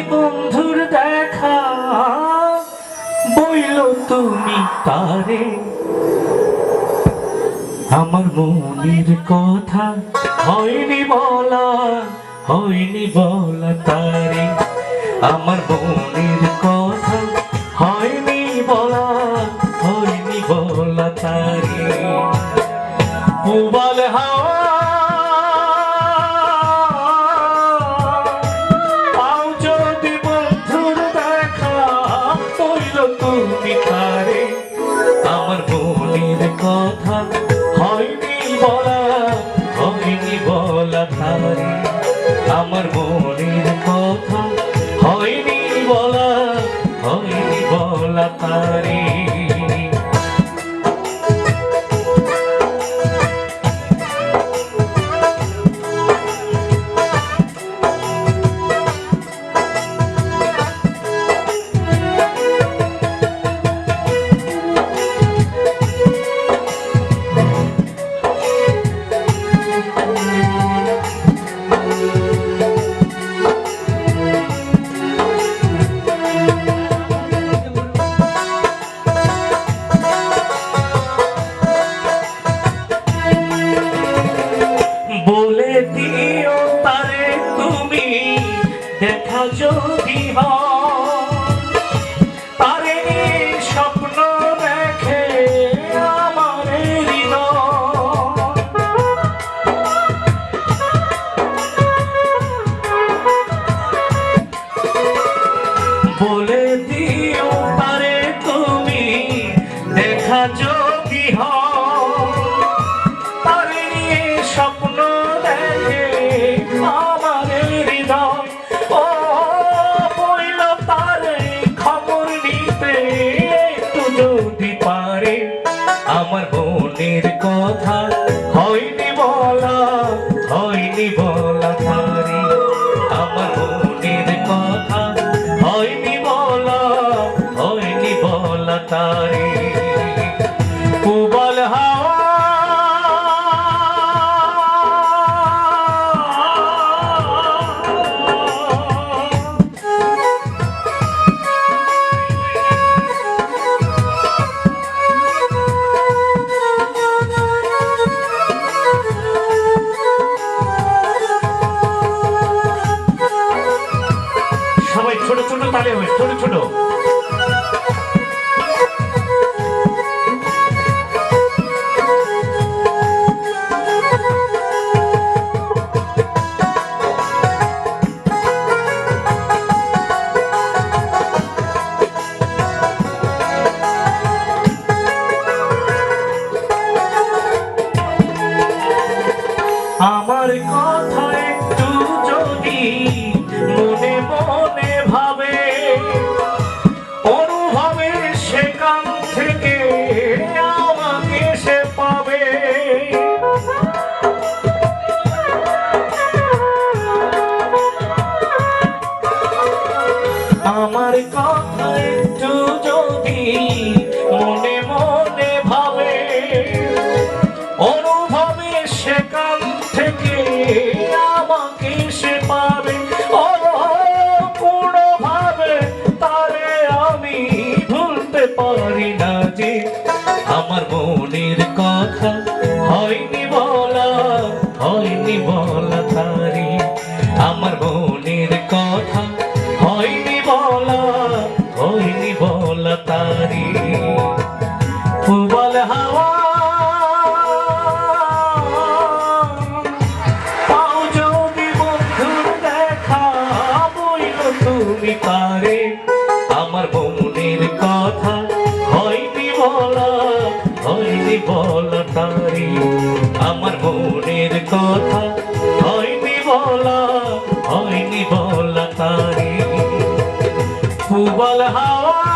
বন্ধুর দেখা বইল তুমি তারে, আমার মনের কথা হয়নি বলা, হয়নি বলা তারে, আমার মনের কথা হয়নি বলা, হয়নি বলা তারে। পুবাল হাওয়া পাও যদি বন্ধুর দেখা বইল তুমি তারে, আমার মনের কথা হয়নি বলা, হয়নি বলা তারে, আমার মনের কথা হয়নি বলা, হয়নি বলা তারে। বলে দিও তারে তুমি দেখা যদি তারে স্বপ্ন দেখে আমার হৃদয়, বলে দিও তারে তুমি দেখা যদি তারে স্বপ্ন দেখে আমার হৃদয়। ও বইল তারে খবর নিতে একটু যদি পারে, আমার মনের কথা হয়নি বলা, হয়নি বলা তারে, আমার মনের কথা হয়নি বলা, হয়নি বলা তারে। পুবাল হাওয়া সবাই ছোট ছোট তালে হবে, ছোট ছোট। আমার কথা একটু যদি মনে মনে ভাবে, অনুভবে সেখান থেকে আমাকে সে পাবে। আমার কথা একটু যদি মনে মনে ভাবে, অনুভবে সেখান থেকে আমাকে সে পাবে। ও কোনোভাবে তারে আমি ভুলতে পারি না যে, আমার মনের কথা হয়নি বলা, হয়নি বলা তারে, আমার মনের কথা হয়নি বলা, হয়নি বলা তারে। পুবাল হাওয়া পাও যদি বন্ধুর দেখা বইল তুমি তারে, আমার মনের কথা হয়নি বলা, হয়নি বলা তারে, আমার মনের কথা হয়নি বলা, হয়নি বলা তারে। পুবাল হাওয়া